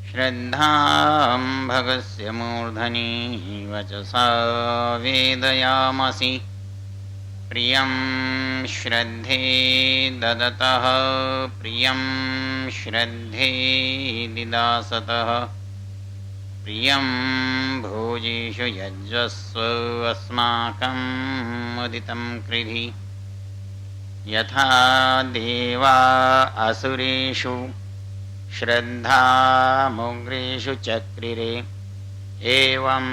श्रद्धां भगस्य मूर्धनि वचसा वेदयामसि प्रियं श्रद्धे ददतः प्रियं श्रद्धे दिदासतः प्रियं भोजेषु यज्जस्व अस्माकं मुदितं कृधि यथा देवा असुरेषु श्रद्धामुग्रेषु चक्रिरे एवं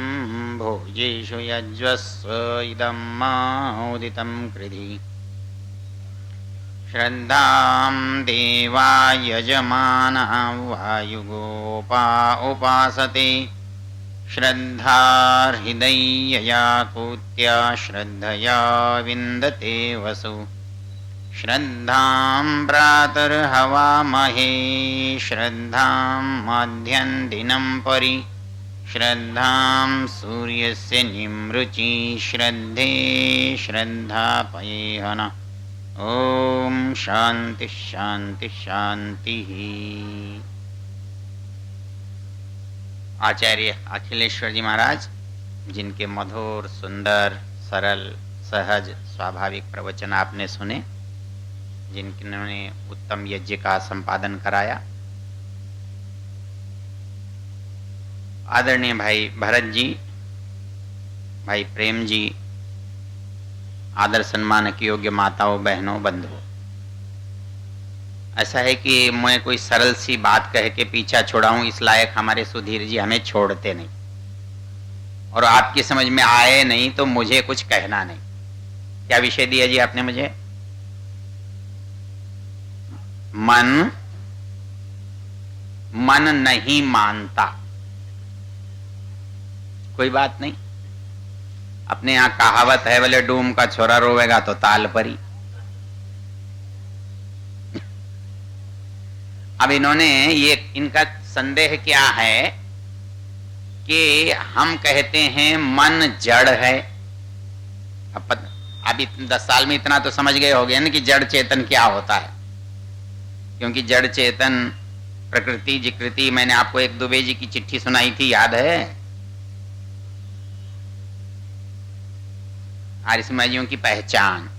भोजेषु यज्वस्व इदं माउदितं कृधि श्रद्धां देवा यजमाना वायुगोपा उपासते श्रद्धा हृदयया कूत्या श्रद्धया विन्दते वसु श्रद्धां प्रातर्हवामहे श्रद्धां माध्यं दिनं परि श्रद्धां सूर्यस्य निमृचि श्रद्धे श्रद्धापयेह नः। ओम शांति शांति शांति। आचार्य अखिलेश्वर जी महाराज, जिनके मधुर सुंदर सरल सहज स्वाभाविक प्रवचन आपने सुने, जिन्होंने उत्तम यज्ञ का संपादन कराया, आदरणीय भाई भरत जी, भाई प्रेम जी, आदर सम्मान के योग्य माताओं बहनों बंधुओं, ऐसा है कि मैं कोई सरल सी बात कह के पीछा छोड़ाऊं इस लायक हमारे सुधीर जी हमें छोड़ते नहीं, और आपकी समझ में आए नहीं तो मुझे कुछ कहना नहीं। क्या विषय दिया जी आपने मुझे? मन नहीं मानता। कोई बात नहीं, अपने यहां कहावत है, बोले डूम का छोरा रोवेगा तो ताल परी। अब इन्होंने ये, इनका संदेह क्या है कि हम कहते हैं मन जड़ है। अभी 10 साल में इतना तो समझ गए होंगे ना कि जड़ चेतन क्या होता है, क्योंकि जड़ चेतन प्रकृति जिकृति, मैंने आपको एक दुबे जी की चिट्ठी सुनाई थी, याद है? आर्यसमाजियों की पहचान।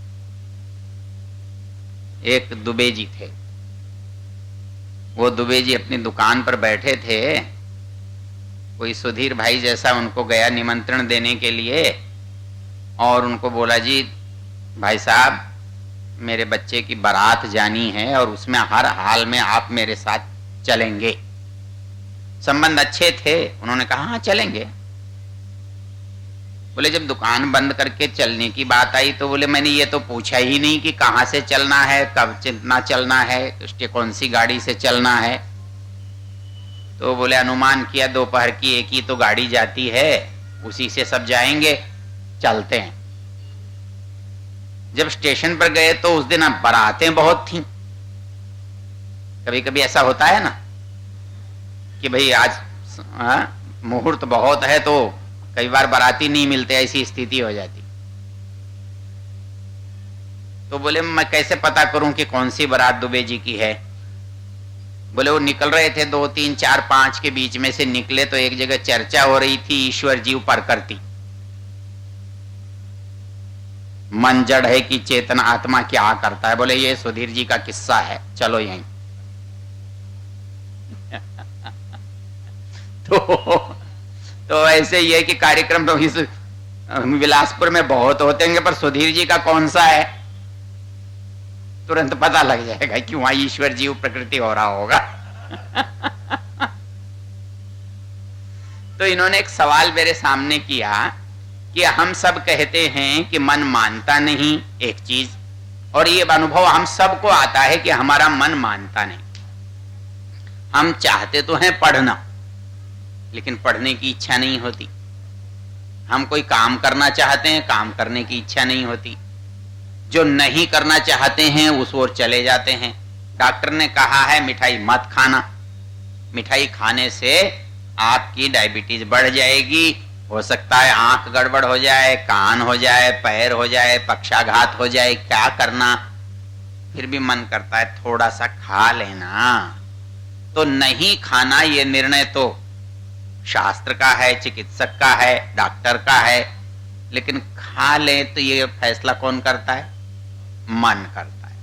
एक दुबे जी थे, वो दुबे जी अपनी दुकान पर बैठे थे, कोई सुधीर भाई जैसा उनको गया निमंत्रण देने के लिए और उनको बोला, जी भाई साहब मेरे बच्चे की बारात जानी है और उसमें हर हाल में आप मेरे साथ चलेंगे। संबंध अच्छे थे, उन्होंने कहा हाँ चलेंगे। बोले जब दुकान बंद करके चलने की बात आई तो बोले मैंने ये तो पूछा ही नहीं कि कहाँ से चलना है, कब कितना चलना है, उसके कौन सी गाड़ी से चलना है। तो बोले अनुमान किया दोपहर की एक ही तो गाड़ी जाती है, उसी से सब जाएंगे, चलते हैं। जब स्टेशन पर गए तो उस दिन बारातें बहुत थीं। कभी कभी ऐसा होता है ना कि भाई आज मुहूर्त बहुत है तो कई बार बाराती नहीं मिलते, ऐसी स्थिति हो जाती। तो बोले मैं कैसे पता करूं कि कौन सी बारात दुबे जी की है? बोले वो निकल रहे थे 2, 3, 4, 5 के बीच में से निकले तो एक जगह चर्चा हो रही थी ईश्वर जीव पर करती। मन जड़ है कि चेतन आत्मा क्या करता है? बोले ये सुधीर जी का किस्सा है, चलो यहीं। तो ऐसे ये कि कार्यक्रम तो इस बिलासपुर में बहुत होते हैं, पर सुधीर जी का कौन सा है तुरंत पता लग जाएगा कि वहां ईश्वर जीव प्रकृति हो रहा होगा। तो इन्होंने एक सवाल मेरे सामने किया कि हम सब कहते हैं कि मन मानता नहीं एक चीज, और ये अनुभव हम सबको आता है कि हमारा मन मानता नहीं। हम चाहते तो हैं पढ़ना, लेकिन पढ़ने की इच्छा नहीं होती। हम कोई काम करना चाहते हैं, काम करने की इच्छा नहीं होती। जो नहीं करना चाहते हैं उस ओर चले जाते हैं। डॉक्टर ने कहा है मिठाई मत खाना, मिठाई खाने से आपकी डायबिटीज बढ़ जाएगी, हो सकता है आंख गड़बड़ हो जाए, कान हो जाए, पैर हो जाए, पक्षाघात हो जाए, क्या करना? फिर भी मन करता है थोड़ा सा खा लेना। तो नहीं खाना ये निर्णय तो शास्त्र का है, चिकित्सक का है, डॉक्टर का है, लेकिन खा ले तो ये फैसला कौन करता है? मन करता है।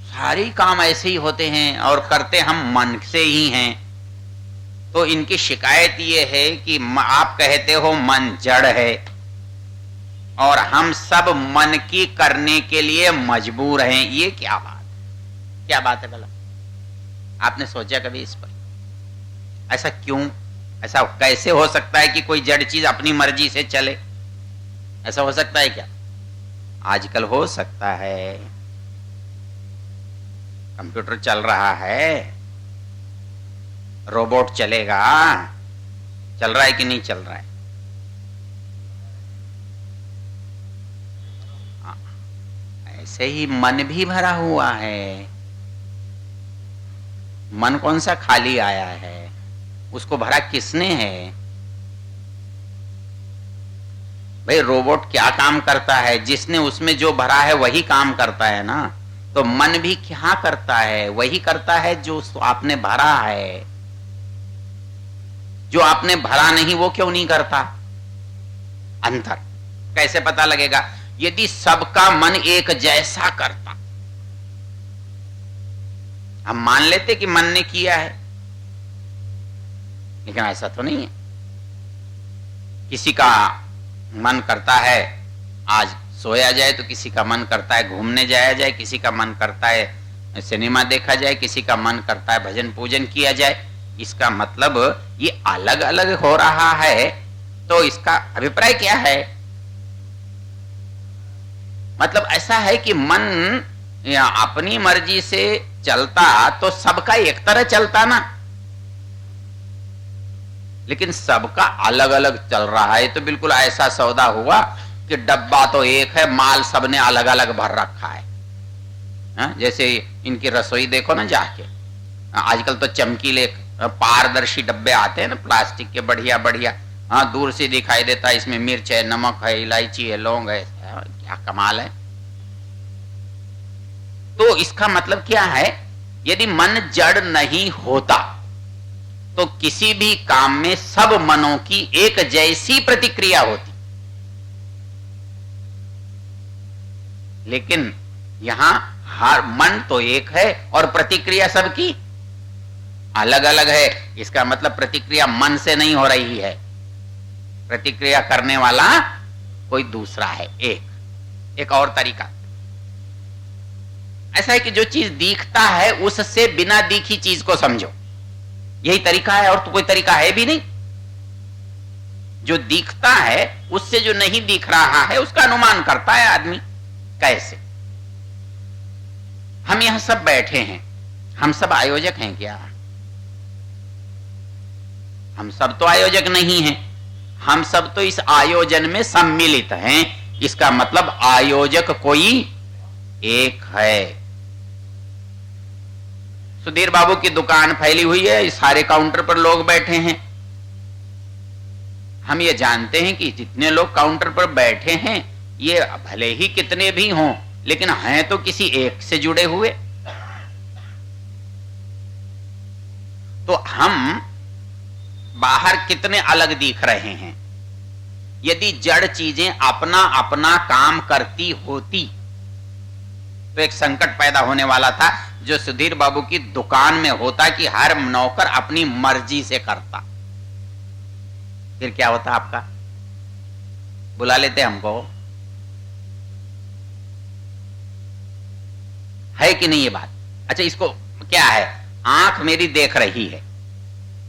सारे काम ऐसे ही होते हैं और करते हम मन से ही हैं। तो इनकी शिकायत ये है कि आप कहते हो मन जड़ है और हम सब मन की करने के लिए मजबूर हैं। ये क्या बात है भला? आपने सोचा कभी इस पर? ऐसा क्यों? ऐसा कैसे हो सकता है कि कोई जड़ चीज अपनी मर्जी से चले? ऐसा हो सकता है क्या? आजकल हो सकता है। कंप्यूटर चल रहा है, रोबोट चलेगा, चल रहा है कि नहीं चल रहा है? ऐसे ही मन भी भरा हुआ है। मन कौन सा खाली आया है? उसको भरा किसने है? भाई रोबोट क्या काम करता है? जिसने उसमें जो भरा है वही काम करता है ना। तो मन भी क्या करता है? वही करता है जो आपने भरा है। जो आपने भरा नहीं वो क्यों नहीं करता? अंतर कैसे पता लगेगा? यदि सबका मन एक जैसा करता, हम मान लेते कि मन ने किया है, लेकिन ऐसा तो नहीं है। किसी का मन करता है आज सोया जाए, तो किसी का मन करता है घूमने जाया जाए, किसी का मन करता है सिनेमा देखा जाए, किसी का मन करता है भजन पूजन किया जाए। इसका मतलब ये अलग अलग हो रहा है, तो इसका अभिप्राय क्या है? मतलब ऐसा है कि मन या अपनी मर्जी से चलता तो सबका एक तरह चलता ना, लेकिन सबका अलग अलग चल रहा है। तो बिल्कुल ऐसा सौदा हुआ कि डब्बा तो एक है, माल सबने अलग अलग भर रखा है। जैसे इनकी रसोई देखो ना जाके, आजकल तो चमकीले पारदर्शी डब्बे आते हैं ना प्लास्टिक के, बढ़िया बढ़िया। हाँ, दूर से दिखाई देता है इसमें मिर्च है, नमक है, इलायची है, लौंग है। क्या कमाल है। तो इसका मतलब क्या है? यदि मन जड़ नहीं होता तो किसी भी काम में सब मनों की एक जैसी प्रतिक्रिया होती, लेकिन यहां हर मन तो एक है और प्रतिक्रिया सबकी अलग अलग है। इसका मतलब प्रतिक्रिया मन से नहीं हो रही है, प्रतिक्रिया करने वाला कोई दूसरा है। एक और तरीका ऐसा है कि जो चीज दिखता है उससे बिना दिखी चीज को समझो, यही तरीका है। और तो कोई तरीका है भी नहीं। जो दिखता है उससे जो नहीं दिख रहा है उसका अनुमान करता है आदमी। कैसे? हम यहां सब बैठे हैं, हम सब आयोजक हैं क्या? हम सब तो आयोजक नहीं हैं। हम सब तो इस आयोजन में सम्मिलित हैं। इसका मतलब आयोजक कोई एक है। सुधीर बाबू की दुकान फैली हुई है, सारे काउंटर पर लोग बैठे हैं। हम ये जानते हैं कि जितने लोग काउंटर पर बैठे हैं ये भले ही कितने भी हों, लेकिन हैं तो किसी एक से जुड़े हुए। तो हम बाहर कितने अलग दिख रहे हैं। यदि जड़ चीजें अपना अपना काम करती होती तो एक संकट पैदा होने वाला था, जो सुधीर बाबू की दुकान में होता कि हर नौकर अपनी मर्जी से करता। फिर क्या होता? आपका बुला लेते हमको, है कि नहीं ये बात? अच्छा, इसको क्या है? आंख मेरी देख रही है,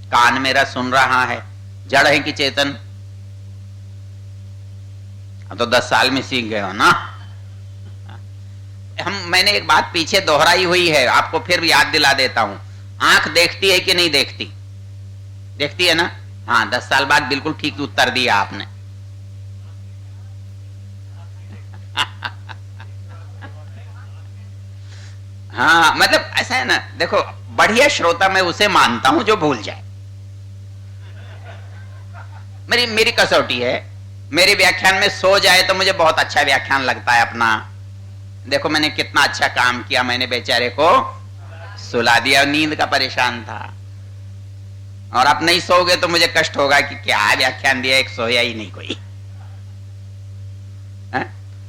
कान मेरा सुन रहा है, जड़ है कि चेतन? अब तो 10 साल में सीख गए हो ना। मैंने एक बात पीछे दोहराई हुई है, आपको फिर याद दिला देता हूं। आंख देखती है कि नहीं देखती? देखती है ना। हाँ, 10 साल बाद बिल्कुल ठीक उत्तर दिया आपने। हाँ, मतलब ऐसा है ना, देखो बढ़िया श्रोता मैं उसे मानता हूं जो भूल जाए। मेरी कसौटी है। मेरे व्याख्यान में सो जाए तो मुझे बहुत अच्छा व्याख्यान लगता है अपना। देखो मैंने कितना अच्छा काम किया, मैंने बेचारे को सुला दिया, नींद का परेशान था। और आप नहीं सोओगे तो मुझे कष्ट होगा कि क्या व्याख्यान दिया, एक सोया ही नहीं कोई।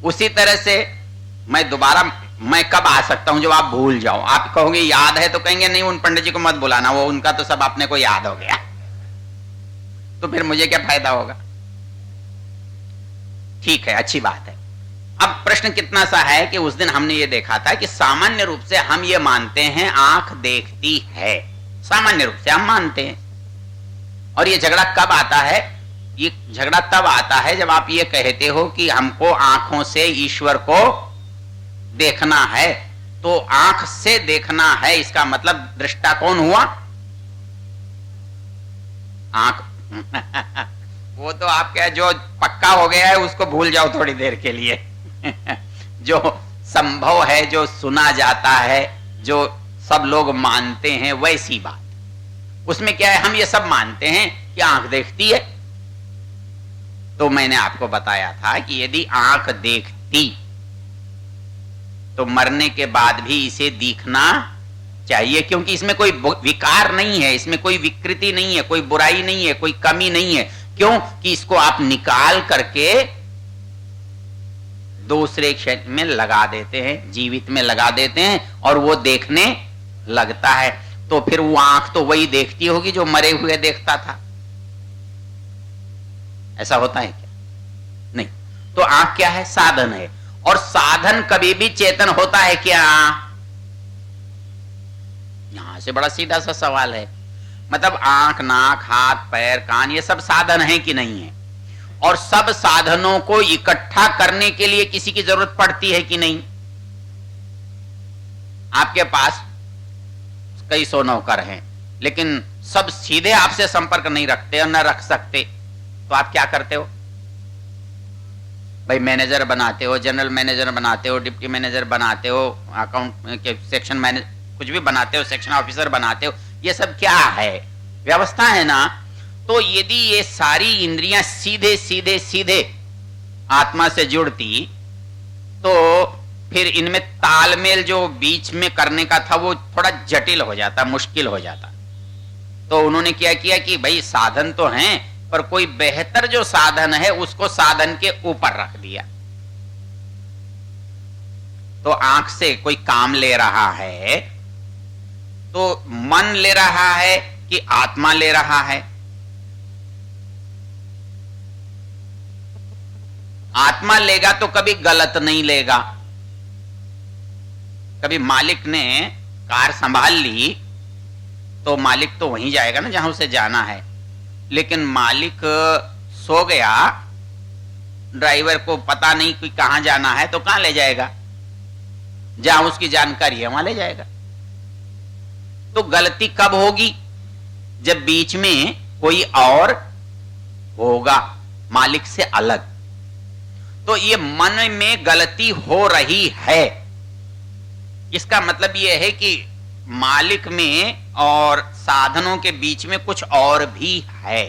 उसी तरह से मैं कब आ सकता हूं जब आप भूल जाओ। आप कहोगे याद है तो कहेंगे नहीं उन पंडित जी को मत बुलाना, वो उनका तो सब अपने को याद हो गया, तो फिर मुझे क्या फायदा होगा। ठीक है, अच्छी बात है। अब प्रश्न कितना सा है कि उस दिन हमने ये देखा था कि सामान्य रूप से हम ये मानते हैं आंख देखती है, सामान्य रूप से हम मानते हैं। और ये झगड़ा कब आता है? ये झगड़ा तब आता है जब आप ये कहते हो कि हमको आंखों से ईश्वर को देखना है। तो आंख से देखना है, इसका मतलब दृष्टा कौन हुआ? आंख वो तो आपके जो पक्का हो गया है उसको भूल जाओ थोड़ी देर के लिए। जो संभव है, जो सुना जाता है, जो सब लोग मानते हैं, वैसी बात। उसमें क्या है, हम ये सब मानते हैं कि आंख देखती है। तो मैंने आपको बताया था कि यदि आंख देखती तो मरने के बाद भी इसे दिखना चाहिए, क्योंकि इसमें कोई विकार नहीं है, इसमें कोई विकृति नहीं है, कोई बुराई नहीं है, कोई कमी नहीं है। क्यों कि इसको आप निकाल करके दूसरे क्षेत्र में लगा देते हैं, जीवित में लगा देते हैं और वो देखने लगता है। तो फिर वो आंख तो वही देखती होगी जो मरे हुए देखता था। ऐसा होता है क्या? नहीं। तो आंख क्या है? साधन है। और साधन कभी भी चेतन होता है क्या? यहां से बड़ा सीधा सा सवाल है। मतलब आंख, नाक, हाथ, पैर, कान, ये सब साधन है कि नहीं है? और सब साधनों को इकट्ठा करने के लिए किसी की जरूरत पड़ती है कि नहीं? आपके पास कई सौ नौकर हैं, लेकिन सब सीधे आपसे संपर्क नहीं रखते और न रख सकते, तो आप क्या करते हो? भाई मैनेजर बनाते हो, जनरल मैनेजर बनाते हो, डिप्टी मैनेजर बनाते हो, अकाउंट के सेक्शन मैनेजर, कुछ भी बनाते हो, सेक्शन ऑफिसर बनाते हो। ये सब क्या है? व्यवस्था है ना। तो यदि ये सारी इंद्रियां सीधे सीधे सीधे आत्मा से जुड़ती तो फिर इनमें तालमेल जो बीच में करने का था वो थोड़ा जटिल हो जाता, मुश्किल हो जाता। तो उन्होंने क्या किया कि भाई साधन तो हैं, पर कोई बेहतर जो साधन है उसको साधन के ऊपर रख दिया। तो आंख से कोई काम ले रहा है तो मन ले रहा है कि आत्मा ले रहा है? आत्मा लेगा तो कभी गलत नहीं लेगा। कभी मालिक ने कार संभाल ली तो मालिक तो वहीं जाएगा ना जहां उसे जाना है, लेकिन मालिक सो गया, ड्राइवर को पता नहीं कि कहां जाना है, तो कहां ले जाएगा? जहां उसकी जानकारी है वहां ले जाएगा। तो गलती कब होगी? जब बीच में कोई और होगा मालिक से अलग। तो ये मन में गलती हो रही है, इसका मतलब यह है कि मालिक में और साधनों के बीच में कुछ और भी है।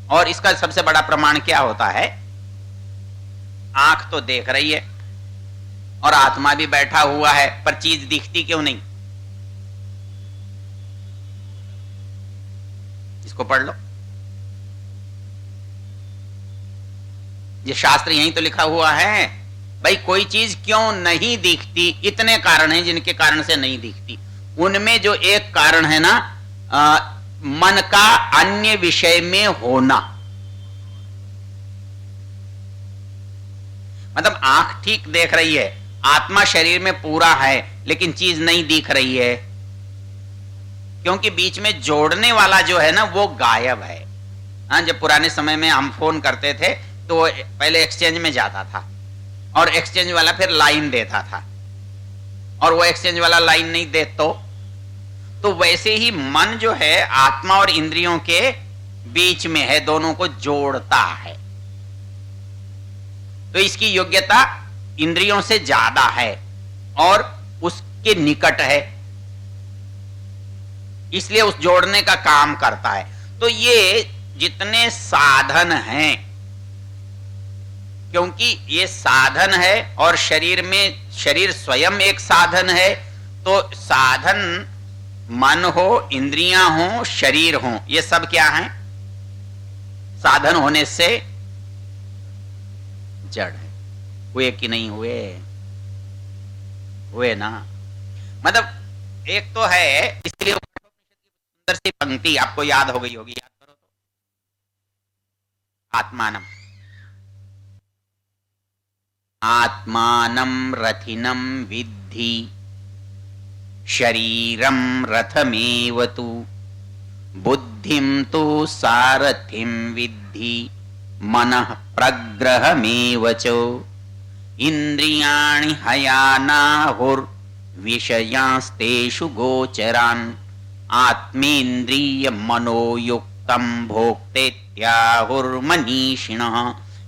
और इसका सबसे बड़ा प्रमाण क्या होता है? आंख तो देख रही है और आत्मा भी बैठा हुआ है, पर चीज दिखती क्यों नहीं? इसको पढ़ लो, ये शास्त्र यहीं तो लिखा हुआ है। भाई कोई चीज क्यों नहीं दिखती? इतने कारण हैं जिनके कारण से नहीं दिखती। उनमें जो एक कारण है ना, मन का अन्य विषय में होना। मतलब आंख ठीक देख रही है, आत्मा शरीर में पूरा है, लेकिन चीज नहीं दिख रही है, क्योंकि बीच में जोड़ने वाला जो है ना वो गायब है। हाँ, जब पुराने समय में हम फोन करते थे तो पहले एक्सचेंज में जाता था और एक्सचेंज वाला फिर लाइन देता था, और वो एक्सचेंज वाला लाइन नहीं दे तो वैसे ही मन जो है आत्मा और इंद्रियों के बीच में है, दोनों को जोड़ता है। तो इसकी योग्यता इंद्रियों से ज्यादा है और उसके निकट है, इसलिए उस जोड़ने का काम करता है। तो ये जितने साधन हैं क्योंकि ये साधन है और शरीर स्वयं एक साधन है। तो साधन मन हो, इंद्रियां हो, शरीर हो, ये सब क्या है? साधन होने से जड़ है। हुए कि नहीं हुए? हुए ना। मतलब एक तो है, इसलिए सुंदर सी पंक्ति आपको याद हो गई होगी, याद करो तो। आत्मानम आत्मानं रथिनं विद्धि शरीरं रथमेव तु बुद्धिं तु सारथिं विद्धि मनः प्रग्रहमेव च इंद्रियाणि हयानाहुर् विषयांस्तेषु गोचरान् आत्मेन्द्रिय मनोयुक्तं भोक्तेत्याहुर्मनीषिणः।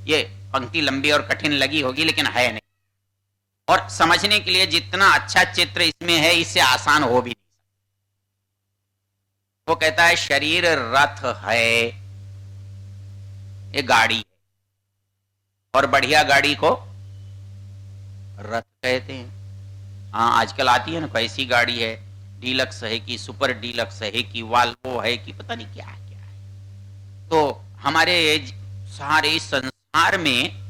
ये पंक्ति लंबी और कठिन लगी होगी, लेकिन है नहीं, और समझने के लिए जितना अच्छा चित्र इसमें है, इससे आसान हो भी नहीं। वो कहता है शरीर रथ है, ये गाड़ी है, और बढ़िया गाड़ी को रथ कहते हैं। हाँ, आजकल आती है ना, कैसी गाड़ी है, डीलक्स है कि सुपर डीलक्स है कि वाल्वो है कि पता नहीं क्या क्या है। तो हमारे सारे संसार में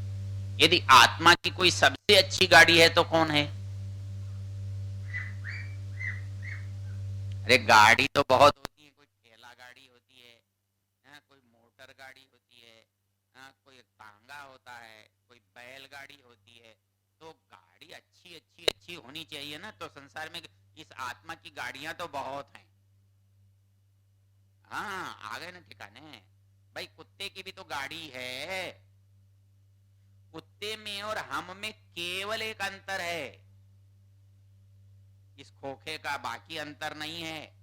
यदि आत्मा की कोई सबसे अच्छी गाड़ी है तो कौन है? अरे गाड़ी तो बहुत होती है, कोई ठेला गाड़ी होती है, कोई मोटर गाड़ी होती है, कोई तांगा होता है, कोई बैलगाड़ी होती है। तो गाड़ी अच्छी अच्छी अच्छी होनी चाहिए ना। तो संसार में इस आत्मा की गाड़ियां तो बहुत हैं। हाँ, आ गए ना ठिकाने। भाई कुत्ते की भी तो गाड़ी है। कुत्ते में और हम में केवल एक अंतर है, इस खोखे का, बाकी अंतर नहीं है।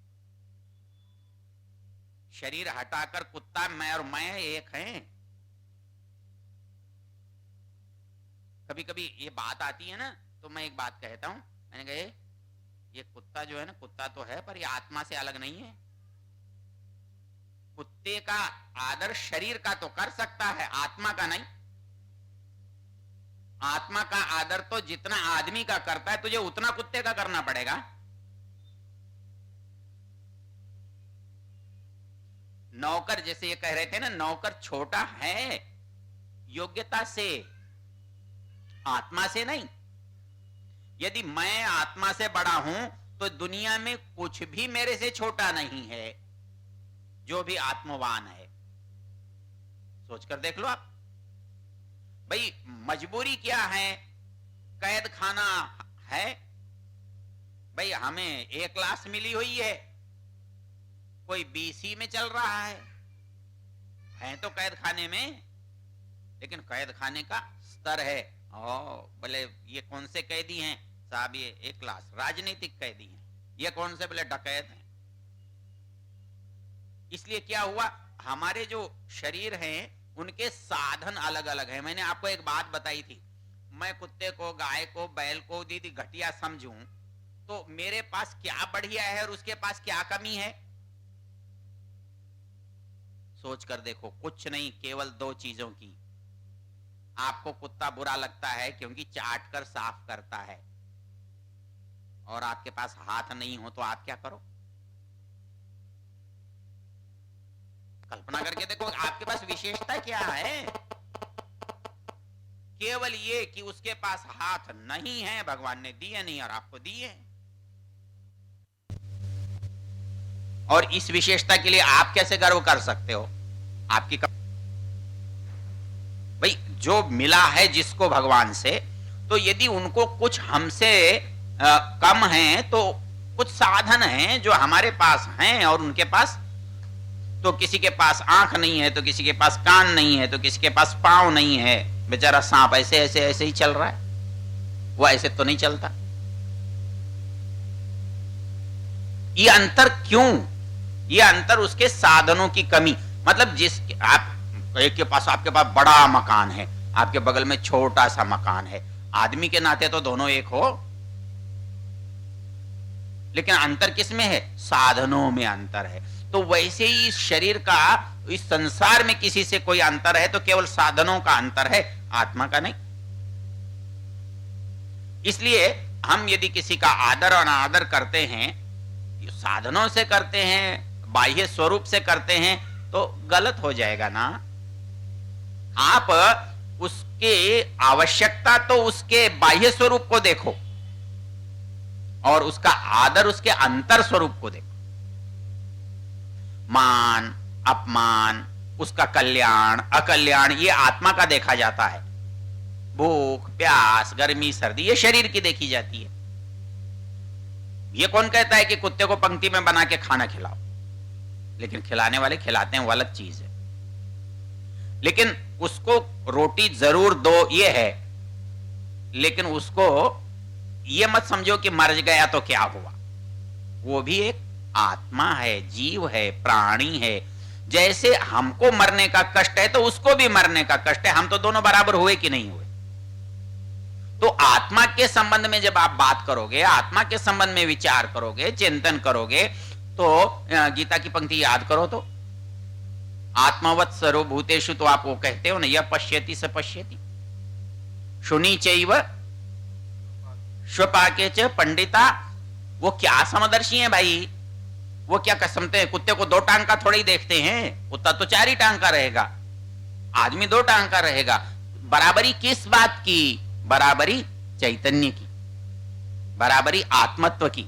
शरीर हटाकर कुत्ता मैं और मैं एक हैं। कभी कभी ये बात आती है ना, तो मैं एक बात कहता हूं, मैंने कहा ये कुत्ता जो है ना, कुत्ता तो है पर ये आत्मा से अलग नहीं है। कुत्ते का आदर शरीर का तो कर सकता है, आत्मा का नहीं। आत्मा का आदर तो जितना आदमी का करता है, तुझे उतना कुत्ते का करना पड़ेगा। नौकर, जैसे ये कह रहे थे ना, नौकर छोटा है योग्यता से, आत्मा से नहीं। यदि मैं आत्मा से बड़ा हूं तो दुनिया में कुछ भी मेरे से छोटा नहीं है, जो भी आत्मवान है। सोचकर देख लो आप। भाई मजबूरी क्या है? कैद खाना है। भाई हमें A क्लास मिली हुई है, कोई BC में चल रहा है तो कैद खाने में, लेकिन कैद खाने का स्तर है। बोले ये कौन से कैदी हैं साहब? ये A क्लास राजनीतिक कैदी हैं। ये कौन से? बोले डकैत हैं। इसलिए क्या हुआ, हमारे जो शरीर हैं उनके साधन अलग अलग हैं। मैंने आपको एक बात बताई थी, मैं कुत्ते को, गाय को, बैल को दीदी घटिया समझूं तो मेरे पास क्या बढ़िया है और उसके पास क्या कमी है? सोच कर देखो। कुछ नहीं, केवल दो चीजों की। आपको कुत्ता बुरा लगता है क्योंकि चाट कर साफ करता है, और आपके पास हाथ नहीं हो तो आप क्या करो? कल्पना करके देखो, आपके पास विशेषता क्या है? केवल ये कि उसके पास हाथ नहीं है, भगवान ने दिए नहीं और आपको दिए। और इस विशेषता के लिए आप कैसे गर्व कर सकते हो? आपकी भाई जो मिला है जिसको भगवान से, तो यदि उनको कुछ हमसे कम है तो कुछ साधन हैं जो हमारे पास हैं और उनके पास। तो किसी के पास आंख नहीं है, तो किसी के पास कान नहीं है, तो किसी के पास पांव नहीं है। बेचारा सांप ऐसे ऐसे ऐसे ही चल रहा है, वो ऐसे तो नहीं चलता। ये अंतर क्यों? ये अंतर उसके साधनों की कमी। मतलब आप एक के पास, आपके पास बड़ा मकान है, आपके बगल में छोटा सा मकान है, आदमी के नाते तो दोनों एक हो, लेकिन अंतर किस में है? साधनों में अंतर है। तो वैसे ही इस शरीर का इस संसार में किसी से कोई अंतर है तो केवल साधनों का अंतर है, आत्मा का नहीं। इसलिए हम यदि किसी का आदर और अनादर करते हैं, साधनों से करते हैं, बाह्य स्वरूप से करते हैं, तो गलत हो जाएगा ना। आप उसके आवश्यकता तो उसके बाह्य स्वरूप को देखो और उसका आदर उसके अंतर स्वरूप को देखो। मान अपमान, उसका कल्याण अकल्याण, ये आत्मा का देखा जाता है। भूख प्यास गर्मी सर्दी ये शरीर की देखी जाती है। ये कौन कहता है कि कुत्ते को पंक्ति में बना के खाना खिलाओ, लेकिन खिलाने वाले खिलाते हैं, वो अलग चीज है। लेकिन उसको रोटी जरूर दो ये है, लेकिन उसको ये मत समझो कि मर गया तो क्या हुआ। वो भी एक आत्मा है, जीव है, प्राणी है। जैसे हमको मरने का कष्ट है तो उसको भी मरने का कष्ट है। हम तो दोनों बराबर हुए कि नहीं हुए। तो आत्मा के संबंध में जब आप बात करोगे, आत्मा के संबंध में विचार करोगे, चिंतन करोगे, तो गीता की पंक्ति याद करो तो आत्मवत् सर्वभूतेषु, तो आप वो कहते हो ना, यह पश्यति स पश्यति शुनि चैव स्वपाके च पंडिता। वो क्या समदर्शी है भाई, वो क्या समझते हैं, कुत्ते को 2 टांग का थोड़ा ही देखते हैं, कुत्ता तो 4 ही टांग का रहेगा, आदमी 2 टांग का रहेगा। बराबरी किस बात की? बराबरी चैतन्य की, बराबरी आत्मत्व की।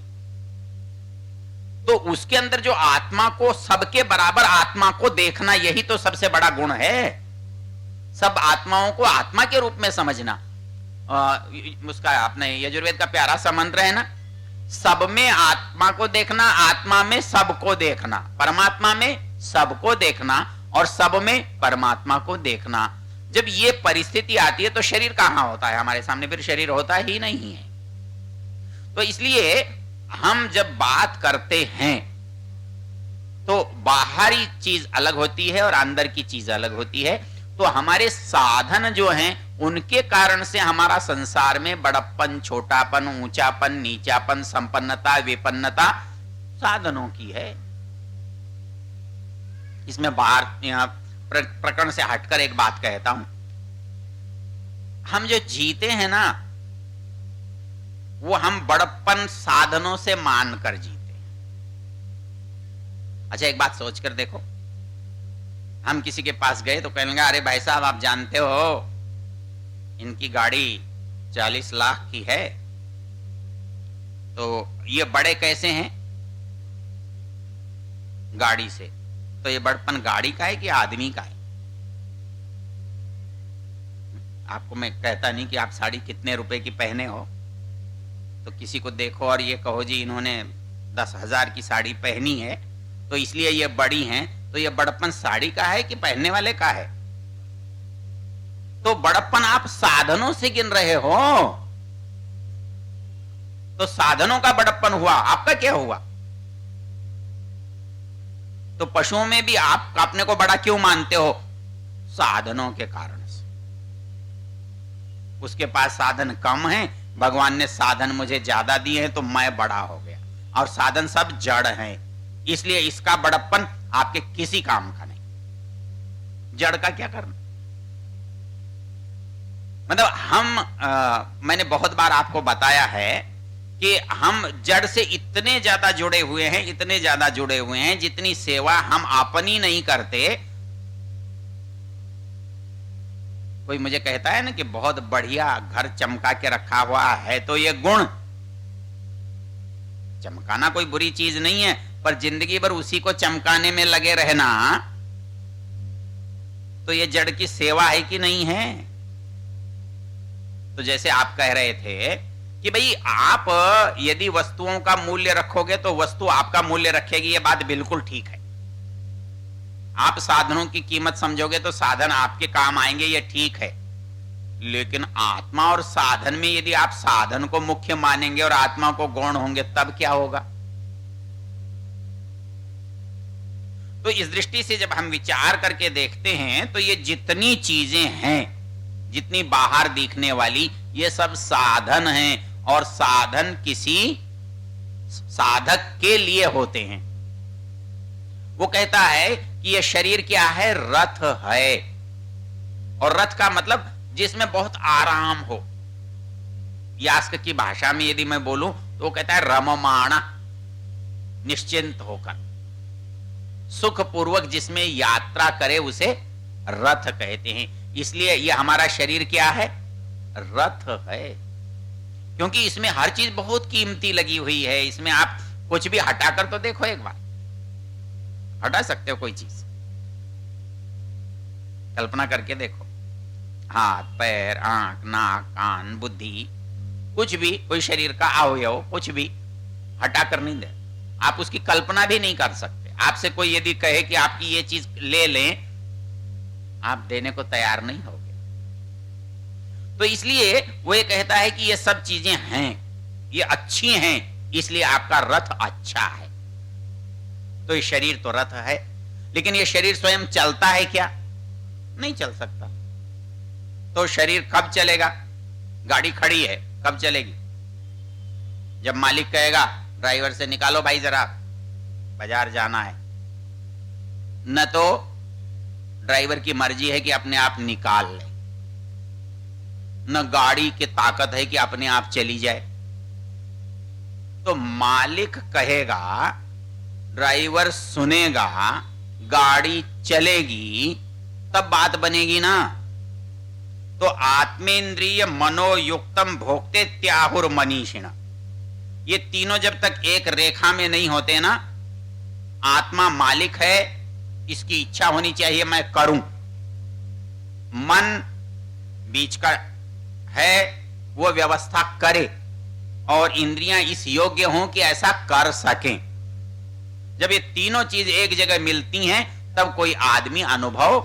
तो उसके अंदर जो आत्मा को, सबके बराबर आत्मा को देखना, यही तो सबसे बड़ा गुण है। सब आत्माओं को आत्मा के रूप में समझना। उसका आपने यजुर्वेद का प्यारा सा मंत्र है ना, सब में आत्मा को देखना, आत्मा में सबको देखना, परमात्मा में सबको देखना और सब में परमात्मा को देखना। जब ये परिस्थिति आती है तो शरीर कहां होता है हमारे सामने? फिर शरीर होता ही नहीं है। तो इसलिए हम जब बात करते हैं तो बाहरी चीज अलग होती है और अंदर की चीज अलग होती है। तो हमारे साधन जो हैं उनके कारण से हमारा संसार में बड़प्पन, छोटापन, ऊंचापन, नीचापन, संपन्नता, विपन्नता साधनों की है। इसमें बाहर यहां प्रकरण से हटकर एक बात कहता हूं। हम जो जीते हैं ना, वो हम बड़प्पन साधनों से मानकर जीते हैं। अच्छा एक बात सोचकर देखो, हम किसी के पास गए तो कहेंगे, अरे भाई साहब आप जानते हो इनकी गाड़ी 40 लाख की है, तो ये बड़े कैसे हैं गाड़ी से? तो ये बड़पन गाड़ी का है कि आदमी का है? आपको मैं कहता नहीं कि आप साड़ी कितने रुपए की पहने हो, तो किसी को देखो और ये कहो जी इन्होंने 10,000 की साड़ी पहनी है तो इसलिए ये बड़ी हैं, तो ये बड़प्पन साड़ी का है कि पहनने वाले का है? तो बड़प्पन आप साधनों से गिन रहे हो, तो साधनों का बड़प्पन हुआ, आपका क्या हुआ? तो पशुओं में भी आप अपने को बड़ा क्यों मानते हो? साधनों के कारण से। उसके पास साधन कम है, भगवान ने साधन मुझे ज्यादा दिए हैं तो मैं बड़ा हो गया, और साधन सब जड़ हैं, इसलिए इसका बड़प्पन आपके किसी काम का नहीं। जड़ का क्या करना? मतलब मैंने बहुत बार आपको बताया है कि हम जड़ से इतने ज्यादा जुड़े हुए हैं, इतने ज्यादा जुड़े हुए हैं, जितनी सेवा हम अपनी नहीं करते। कोई मुझे कहता है ना कि बहुत बढ़िया घर चमका के रखा हुआ है, तो ये गुण, चमकाना कोई बुरी चीज नहीं है, पर जिंदगी भर उसी को चमकाने में लगे रहना, तो ये जड़ की सेवा है कि नहीं है? तो जैसे आप कह रहे थे कि भाई आप यदि वस्तुओं का मूल्य रखोगे तो वस्तु आपका मूल्य रखेगी, ये बात बिल्कुल ठीक है। आप साधनों की कीमत समझोगे तो साधन आपके काम आएंगे, ये ठीक है। लेकिन आत्मा और साधन में यदि आप साधन को मुख्य मानेंगे और आत्मा को गौण होंगे, तब क्या होगा? तो इस दृष्टि से जब हम विचार करके देखते हैं तो ये जितनी चीजें हैं, जितनी बाहर दिखने वाली, ये सब साधन हैं, और साधन किसी साधक के लिए होते हैं। वो कहता है कि ये शरीर क्या है? रथ है। और रथ का मतलब जिसमें बहुत आराम हो। यास्क की भाषा में यदि मैं बोलूं तो वो कहता है रममाणा, निश्चिंत होकर सुखपूर्वक जिसमें यात्रा करे उसे रथ कहते हैं। इसलिए ये हमारा शरीर क्या है? रथ है। क्योंकि इसमें हर चीज बहुत कीमती लगी हुई है। इसमें आप कुछ भी हटाकर तो देखो, एक बार हटा सकते हो कोई चीज? कल्पना करके देखो, हाथ, पैर, आंख, नाक, कान, बुद्धि, कुछ भी, कोई शरीर का अवयव कुछ भी हटा कर नहीं दे। आप उसकी कल्पना भी नहीं कर सकते। आपसे कोई यदि कहे कि आपकी ये चीज ले लें, आप देने को तैयार नहीं होगे। तो इसलिए वो ये कहता है कि ये सब चीजें हैं, ये अच्छी हैं, इसलिए आपका रथ अच्छा है। तो ये शरीर तो रथ है, लेकिन ये शरीर स्वयं चलता है क्या? नहीं चल सकता। तो शरीर कब चलेगा? गाड़ी खड़ी है, कब चलेगी? जब मालिक कहेगा ड्राइवर से निकालो भाई जरा बाजार जाना है। न तो ड्राइवर की मर्जी है कि अपने आप निकाल ले, न गाड़ी की ताकत है कि अपने आप चली जाए। तो मालिक कहेगा, ड्राइवर सुनेगा, गाड़ी चलेगी, तब बात बनेगी ना। तो आत्मेंद्रिय मनोयुक्तम भोक्ते त्याहुर मनीषिण, ये तीनों जब तक एक रेखा में नहीं होते ना, आत्मा मालिक है, इसकी इच्छा होनी चाहिए मैं करूं, मन बीच का है, वो व्यवस्था करे, और इंद्रियां इस योग्य हों कि ऐसा कर सकें। जब ये तीनों चीज एक जगह मिलती हैं, तब कोई आदमी अनुभव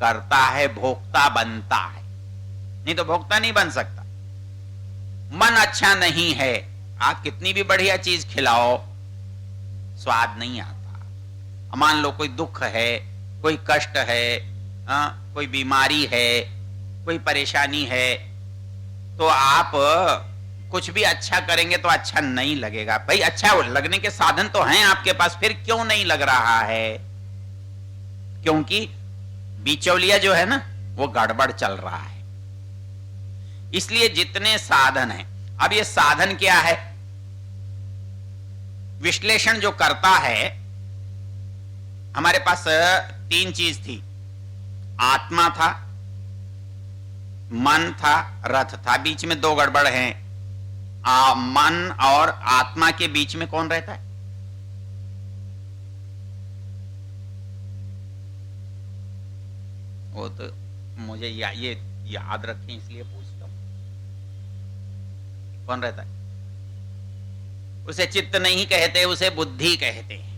करता है, भोक्ता बनता है। नहीं तो भोक्ता नहीं बन सकता। मन अच्छा नहीं है, आप कितनी भी बढ़िया चीज खिलाओ, स्वाद नहीं आता। मान लो कोई दुख है, कोई कष्ट है, कोई बीमारी है, कोई परेशानी है, तो आप कुछ भी अच्छा करेंगे तो अच्छा नहीं लगेगा। भाई अच्छा लगने के साधन तो हैं आपके पास, फिर क्यों नहीं लग रहा है? क्योंकि बिचौलिया जो है ना, वो गड़बड़ चल रहा है। इसलिए जितने साधन हैं, अब ये साधन क्या है? विश्लेषण जो करता है, हमारे पास तीन चीज थी, आत्मा था, मन था, रथ था। बीच में दो गड़बड़ हैं। मन और आत्मा के बीच में कौन रहता है? वो तो मुझे ये याद रखें इसलिए पूछता हूं, कौन रहता है? उसे चित्त नहीं कहते, उसे बुद्धि कहते हैं।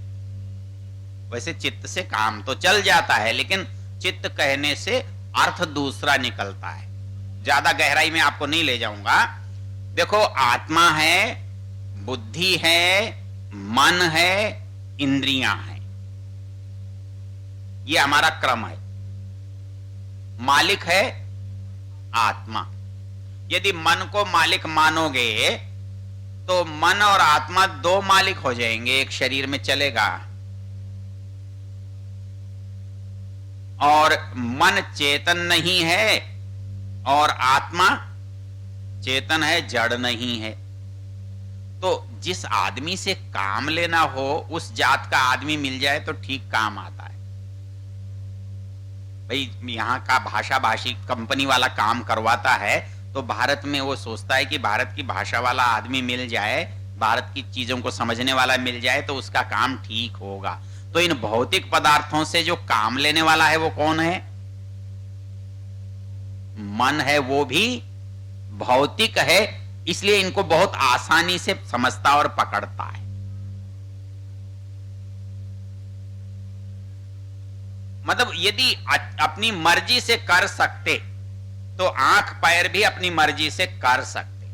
वैसे चित्त से काम तो चल जाता है, लेकिन चित्त कहने से अर्थ दूसरा निकलता है। ज्यादा गहराई में आपको नहीं ले जाऊंगा। देखो, आत्मा है, बुद्धि है, मन है, इंद्रियां हैं, ये हमारा क्रम है। मालिक है आत्मा। यदि मन को मालिक मानोगे तो मन और आत्मा दो मालिक हो जाएंगे, एक शरीर में चलेगा। और मन चेतन नहीं है और आत्मा चेतन है, जड़ नहीं है। तो जिस आदमी से काम लेना हो, उस जात का आदमी मिल जाए तो ठीक काम आता है। भाई यहाँ का भाषा भाषी कंपनी वाला काम करवाता है, तो भारत में वो सोचता है कि भारत की भाषा वाला आदमी मिल जाए, भारत की चीजों को समझने वाला मिल जाए तो उसका काम ठीक होगा। तो इन भौतिक पदार्थों से जो काम लेने वाला है वो कौन है? मन है। वो भी भौतिक है, इसलिए इनको बहुत आसानी से समझता और पकड़ता है। मतलब यदि अपनी मर्जी से कर सकते तो आंख पैर भी अपनी मर्जी से कर सकते।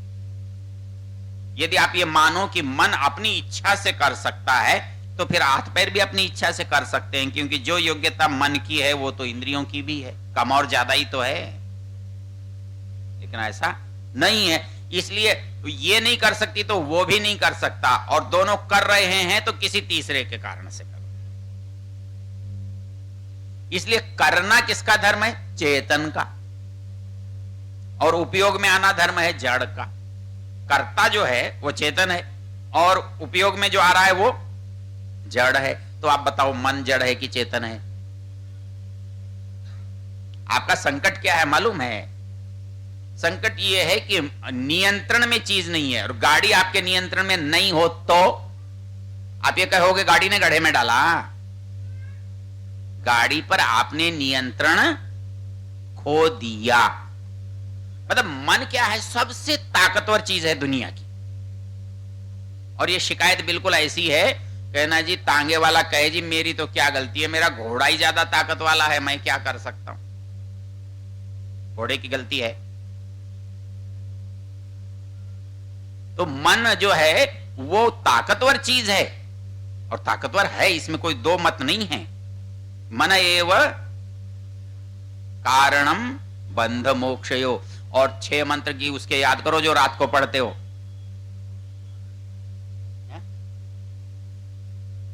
यदि आप ये मानो कि मन अपनी इच्छा से कर सकता है, तो फिर हाथ पैर भी अपनी इच्छा से कर सकते हैं, क्योंकि जो योग्यता मन की है वो तो इंद्रियों की भी है, कम और ज्यादा ही तो है। लेकिन ऐसा नहीं है, इसलिए ये नहीं कर सकती तो वो भी नहीं कर सकता, और दोनों कर रहे हैं तो किसी तीसरे के कारण से कर। इसलिए करना किसका धर्म है? चेतन का। और उपयोग में आना धर्म है जड़ का। कर्ता जो है वो चेतन है और उपयोग में जो आ रहा है वो जड़ है। तो आप बताओ मन जड़ है कि चेतन है? आपका संकट क्या है मालूम है? संकट ये है कि नियंत्रण में चीज नहीं है। और गाड़ी आपके नियंत्रण में नहीं हो तो आप ये कहोगे गाड़ी ने गड्ढे में डाला। गाड़ी पर आपने नियंत्रण खो दिया। मतलब मन क्या है? सबसे ताकतवर चीज है दुनिया की। और ये शिकायत बिल्कुल ऐसी है, कहना जी तांगे वाला कहे जी मेरी तो क्या गलती है, मेरा घोड़ा ही ज्यादा ताकत वाला है, मैं क्या कर सकता हूं। घोड़े की गलती है। तो मन जो है वो ताकतवर चीज है और ताकतवर है, इसमें कोई दो मत नहीं है। मन एव कारणम बंध मोक्षयो। और 6 मंत्र की उसके याद करो जो रात को पढ़ते हो।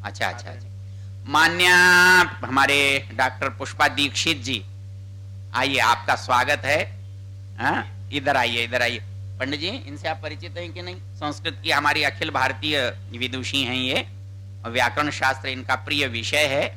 अच्छा अच्छा अच्छा। मान्य हमारे डॉक्टर पुष्पा दीक्षित जी, आइए, आपका स्वागत है। इधर आइए, इधर आइए। पंडित जी, इनसे आप परिचित हैं कि नहीं? संस्कृत की हमारी अखिल भारतीय विदुषी हैं ये, और व्याकरण शास्त्र इनका प्रिय विषय है।